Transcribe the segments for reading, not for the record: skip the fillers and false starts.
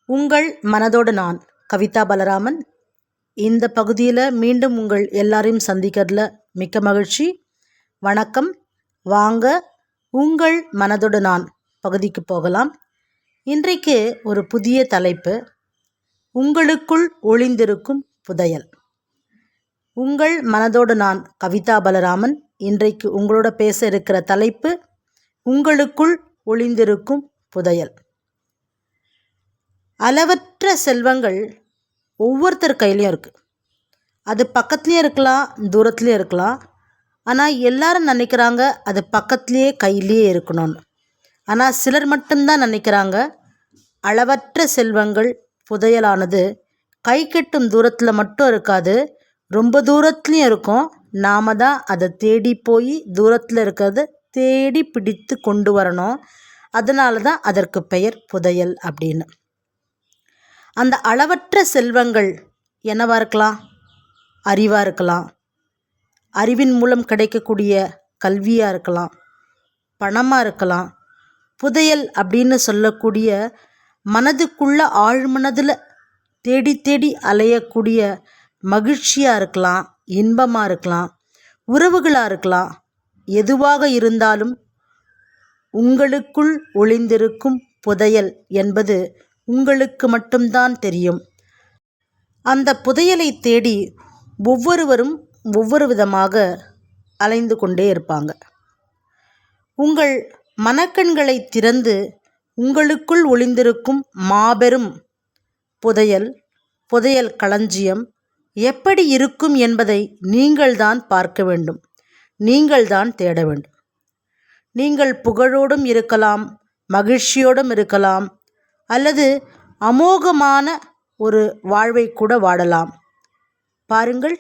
உங்கள் மனதோடு நான் கவிதா பலராமன். இந்த பகுதியில் மீண்டும் உங்கள் எல்லாரையும் சந்திக்கிறதுல மிக்க மகிழ்ச்சி. வணக்கம். வாங்க உங்கள் மனதோடு நான் பகுதிக்கு போகலாம். இன்றைக்கு ஒரு புதிய தலைப்பு, உங்களுக்குள் ஒளிந்திருக்கும் புதையல். உங்கள் மனதோடு நான் கவிதா பலராமன். இன்றைக்கு உங்களோட பேச இருக்கிற தலைப்பு, உங்களுக்குள் ஒளிந்திருக்கும் புதையல். அளவற்ற செல்வங்கள் ஒவ்வொருத்தர் கையிலையும் இருக்குது. அது பக்கத்துலேயே இருக்கலாம், தூரத்துலேயே இருக்கலாம். ஆனால் எல்லாரும் நினைக்கிறாங்க அது பக்கத்துலேயே கையிலேயே இருக்கணும்னு. ஆனால் சிலர் மட்டும்தான் நினைக்கிறாங்க அளவற்ற செல்வங்கள் புதையலானது கை கெட்டும் தூரத்தில் மட்டும் இருக்காது, ரொம்ப தூரத்துலேயும் இருக்கும். நாம் தான் அதை தேடி போய் தூரத்தில் இருக்கிறத தேடி பிடித்து கொண்டு வரணும். அதனால தான் அதற்கு பெயர் புதையல் அப்படின்னு. அந்த அளவற்ற செல்வங்கள் என்னவாக இருக்கலாம்? அறிவாக இருக்கலாம், அறிவின் மூலம் கிடைக்கக்கூடிய கல்வியாக இருக்கலாம், பணமாக இருக்கலாம். புதையல் அப்படின்னு சொல்லக்கூடிய மனதுக்குள்ள ஆழ்மனதில் தேடி தேடி அலையக்கூடிய மகிழ்ச்சியாக இருக்கலாம், இன்பமாக இருக்கலாம், உறவுகளாக இருக்கலாம். எதுவாக இருந்தாலும் உங்களுக்குள் ஒளிந்திருக்கும் புதையல் என்பது உங்களுக்கு மட்டும்தான் தெரியும். அந்த புதையலை தேடி ஒவ்வொருவரும் ஒவ்வொரு விதமாக அலைந்து கொண்டே இருப்பாங்க. உங்கள் மனக்கண்களை திறந்து உங்களுக்குள் ஒளிந்திருக்கும் மாபெரும் புதையல் களஞ்சியம் எப்படி இருக்கும் என்பதை நீங்கள்தான் பார்க்க வேண்டும், நீங்கள்தான் தேட வேண்டும். நீங்கள் புகழோடும் இருக்கலாம், மகிழ்ச்சியோடும் இருக்கலாம், அல்லது அமோகமான ஒரு வாழ்வை கூட வாழலாம். பாருங்கள்,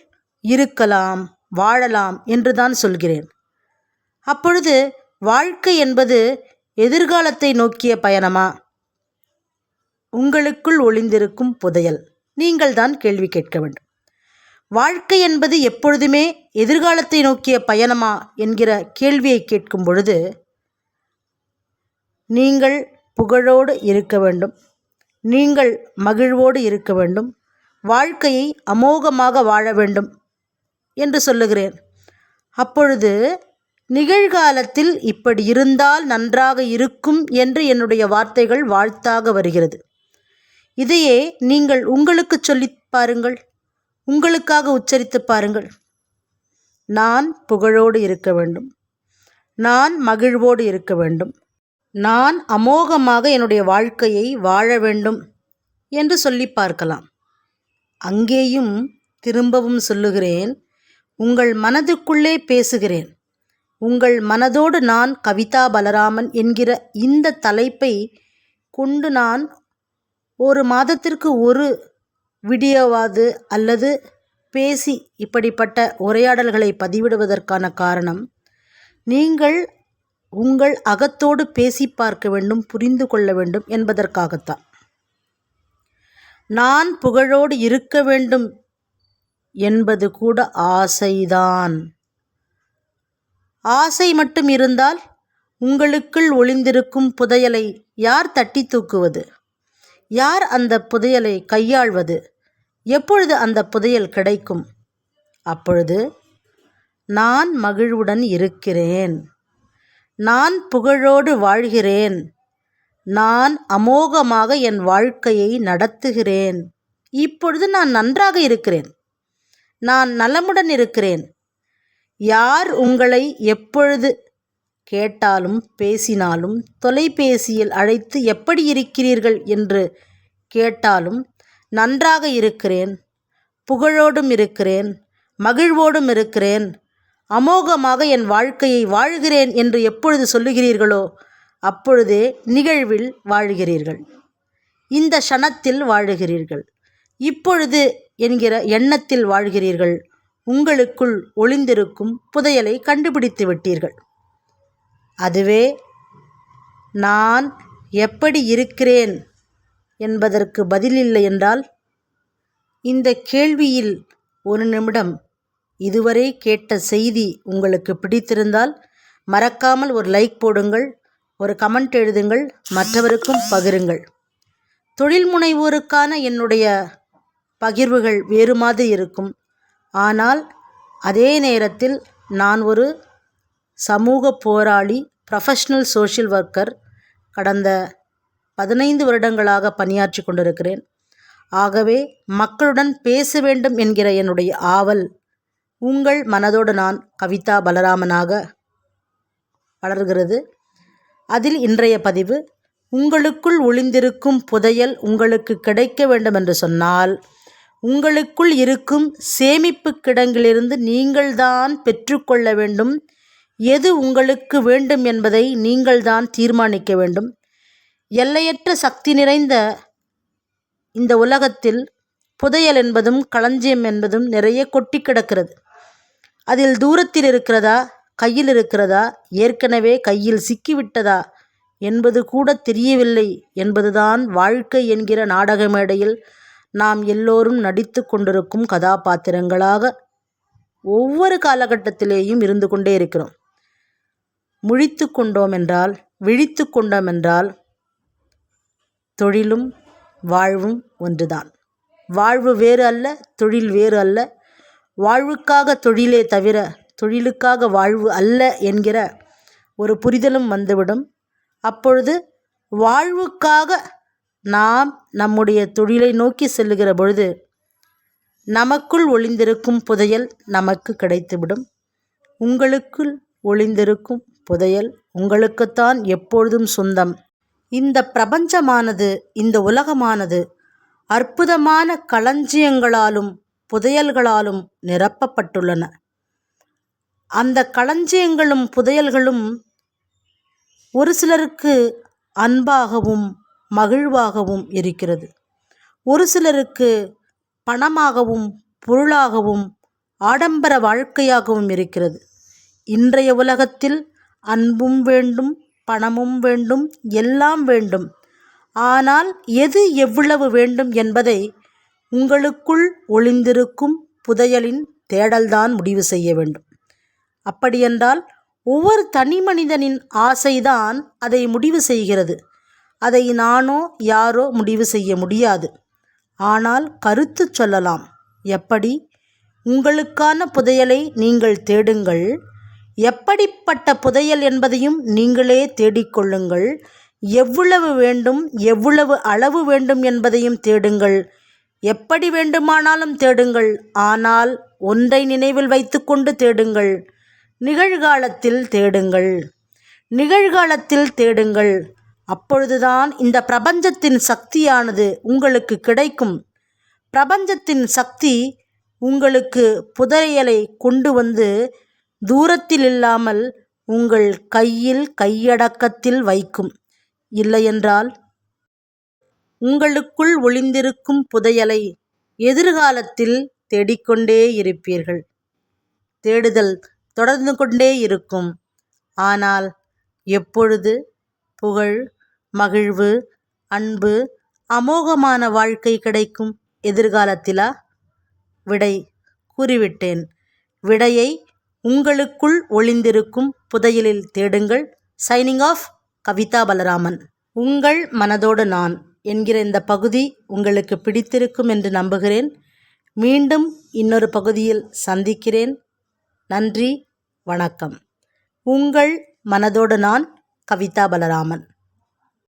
இருக்கலாம், வாழலாம் என்று தான் சொல்கிறேன். அப்பொழுது வாழ்க்கை என்பது எதிர்காலத்தை நோக்கிய பயணமா? உங்களுக்குள் ஒளிந்திருக்கும் புதையல் நீங்கள் தான் கேள்வி கேட்க வேண்டும். வாழ்க்கை என்பது எப்பொழுதுமே எதிர்காலத்தை நோக்கிய பயணமா என்கிற கேள்வியை கேட்கும் பொழுது நீங்கள் புகழோடு இருக்க வேண்டும், நீங்கள் மகிழ்வோடு இருக்க வேண்டும், வாழ்க்கையை அமோகமாக வாழ வேண்டும் என்று சொல்லுகிறேன். அப்பொழுது நிகழ்காலத்தில் இப்படி இருந்தால் நன்றாக இருக்கும் என்று என்னுடைய வார்த்தைகள் வாழ்த்தாக வருகிறது. இதையே நீங்கள் உங்களுக்கு சொல்லி பாருங்கள், உங்களுக்காக உச்சரித்து பாருங்கள். நான் புகழோடு இருக்க வேண்டும், நான் மகிழ்வோடு இருக்க வேண்டும், நான் அமோகமாக என்னுடைய வாழ்க்கையை வாழ வேண்டும் என்று சொல்லி பார்க்கலாம். அங்கேயும் திரும்பவும் சொல்லுகிறேன், உங்கள் மனதுக்குள்ளே பேசுகிறேன். உங்கள் மனதோடு நான் கவிதா பலராமன் என்கிற இந்த தலைப்பை கொண்டு நான் ஒரு மாதத்திற்கு ஒரு வீடியோவாது அல்லது பேசி இப்படிப்பட்ட உரையாடல்களை பதிவிடுவதற்கான காரணம், நீங்கள் உங்கள் அகத்தோடு பேசி பார்க்க வேண்டும், புரிந்து கொள்ள வேண்டும் என்பதற்காகத்தான். நான் புகழோடு இருக்க வேண்டும் என்பது கூட ஆசைதான். ஆசை மட்டும் இருந்தால் உங்களுக்குள் ஒளிந்திருக்கும் புதையலை யார் தட்டி தூக்குவது? யார் அந்த புதையலை கையாள்வது? எப்பொழுது அந்த புதையல் கிடைக்கும்? அப்பொழுது நான் மகிழ்வுடன் இருக்கிறேன், நான் புகழோடு வாழ்கிறேன், நான் அமோகமாக என் வாழ்க்கையை நடத்துகிறேன், இப்பொழுது நான் நன்றாக இருக்கிறேன், நான் நலமுடன் இருக்கிறேன். யார் உங்களை எப்பொழுது கேட்டாலும் பேசினாலும், தொலைபேசியில் அழைத்து எப்படி இருக்கிறீர்கள் என்று கேட்டாலும், நன்றாக இருக்கிறேன், புகழோடும் இருக்கிறேன், மகிழ்வோடும் இருக்கிறேன், அமோகமாக என் வாழ்க்கையை வாழ்கிறேன் என்று எப்பொழுது சொல்லுகிறீர்களோ அப்பொழுதே நிகழ்வில் வாழுகிறீர்கள், இந்த க்ஷணத்தில் வாழுகிறீர்கள், இப்பொழுது என்கிற எண்ணத்தில் வாழ்கிறீர்கள். உங்களுக்குள் ஒளிந்திருக்கும் புதையலை கண்டுபிடித்து விட்டீர்கள். அதுவே நான் எப்படி இருக்கிறேன் என்பதற்கு பதிலில்லை என்றால், இந்த கேள்வியில் ஒரு நிமிடம் இதுவரை கேட்ட செய்தி உங்களுக்கு பிடித்திருந்தால் மறக்காமல் ஒரு லைக் போடுங்கள், ஒரு கமெண்ட் எழுதுங்கள், மற்றவருக்கும் பகிருங்கள். தொழில் முனைவோருக்கான என்னுடைய பகிர்வுகள் வேறு மாதிரி இருக்கும். ஆனால் அதே நேரத்தில் நான் ஒரு சமூக போராளி, ப்ரொஃபஷ்னல் சோஷியல் ஒர்க்கர். கடந்த 15 வருடங்களாக பணியாற்றி கொண்டிருக்கிறேன். ஆகவே மக்களுடன் பேச வேண்டும் என்கிற என்னுடைய ஆவல் உங்கள் மனதோடு நான் கவிதா பலராமனாக வளர்கிறது. அதில் இன்றைய பதிவு, உங்களுக்குள் ஒளிந்திருக்கும் புதையல் உங்களுக்கு கிடைக்க வேண்டும் என்று சொன்னால் உங்களுக்குள் இருக்கும் சேமிப்பு கிடங்கிலிருந்து நீங்கள்தான் பெற்றுக்கொள்ள வேண்டும். எது உங்களுக்கு வேண்டும் என்பதை நீங்கள்தான் தீர்மானிக்க வேண்டும். எல்லையற்ற சக்தி நிறைந்த இந்த உலகத்தில் புதையல் என்பதும் களஞ்சியம் என்பதும் நிறைய கொட்டி கிடக்கிறது. அதில் தூரத்தில் இருக்கிறதா, கையில் இருக்கிறதா, ஏற்கனவே கையில் சிக்கிவிட்டதா என்பது கூட தெரியவில்லை என்பதுதான் வாழ்க்கை என்கிற நாடக மேடையில் நாம் எல்லோரும் நடித்து கொண்டிருக்கும் கதாபாத்திரங்களாக ஒவ்வொரு காலகட்டத்திலேயும் இருந்து கொண்டே இருக்கிறோம். முழித்து கொண்டோம் என்றால், விழித்து கொண்டோம் என்றால் தொழிலும் வாழ்வும் ஒன்றுதான். வாழ்வு வேறு அல்ல, தொழில் வேறு அல்ல. வாழ்வுக்காக தொழிலே தவிர தொழிலுக்காக வாழ்வு அல்ல என்கிற ஒரு புரிதலும் வந்துவிடும். அப்பொழுது வாழ்வுக்காக நாம் நம்முடைய தொழிலை நோக்கி செல்லுகிற பொழுது நமக்குள் ஒளிந்திருக்கும் புதையல் நமக்கு கிடைத்துவிடும். உங்களுக்குள் ஒளிந்திருக்கும் புதையல் உங்களுக்குத்தான் எப்பொழுதும் சொந்தம். இந்த பிரபஞ்சமானது, இந்த உலகமானது அற்புதமான களஞ்சியங்களாலும் புதையல்களாலும் நிரப்பப்பட்டுள்ளன. அந்த களஞ்சியங்களும் புதையல்களும் ஒரு சிலருக்கு அன்பாகவும் மகிழ்வாகவும் இருக்கிறது. ஒரு சிலருக்கு பணமாகவும் பொருளாகவும் ஆடம்பர வாழ்க்கையாகவும் இருக்கிறது. இன்றைய உலகத்தில் அன்பும் வேண்டும், பணமும் வேண்டும், எல்லாம் வேண்டும். ஆனால் எது எவ்வளவு வேண்டும் என்பதை உங்களுக்குள் ஒளிந்திருக்கும் புதையலின் தேடல்தான் முடிவு செய்ய வேண்டும். அப்படியென்றால் ஒவ்வொரு தனி மனிதனின் ஆசைதான் அதை முடிவு செய்கிறது. அதை நானோ யாரோ முடிவு செய்ய முடியாது. ஆனால் கருத்து சொல்லலாம். எப்படி? உங்களுக்கான புதையலை நீங்கள் தேடுங்கள். எப்படிப்பட்ட புதையல் என்பதையும் நீங்களே தேடிக்கொள்ளுங்கள். எவ்வளவு வேண்டும், எவ்வளவு அளவு வேண்டும் என்பதையும் தேடுங்கள். எப்படி வேண்டுமானாலும் தேடுங்கள். ஆனால் ஒன்றை நினைவில் வைத்துக்கொண்டு தேடுங்கள். நிகழ்காலத்தில் தேடுங்கள். நிகழ்காலத்தில் தேடுங்கள். அப்பொழுதுதான் இந்த பிரபஞ்சத்தின் சக்தியானது உங்களுக்கு கிடைக்கும். பிரபஞ்சத்தின் சக்தி உங்களுக்கு புதையலை கொண்டு வந்து தூரத்தில் இல்லாமல் உங்கள் கையில் கையடக்கத்தில் வைக்கும். இல்லையென்றால் உங்களுக்குள் ஒளிந்திருக்கும் புதையலை எதிர்காலத்தில் தேடிக்கொண்டே இருப்பீர்கள். தேடுதல் தொடர்ந்து கொண்டே இருக்கும். ஆனால் எப்பொழுது புகழ், மகிழ்வு, அன்பு, அமோகமான வாழ்க்கை கிடைக்கும்? எதிர்காலத்திலா? விடை கூறிவிட்டேன். விடையை உங்களுக்குள் ஒளிந்திருக்கும் புதையலில் தேடுங்கள். Signing off, Kavitha Balaraman. உங்கள் மனதோடு நான் என்கிற இந்த பகுதி உங்களுக்கு பிடித்திருக்கும் என்று நம்புகிறேன். மீண்டும் இன்னொரு பகுதியில் சந்திக்கிறேன். நன்றி, வணக்கம். உங்கள் மனதோடு நான், கவிதா பலராமன்.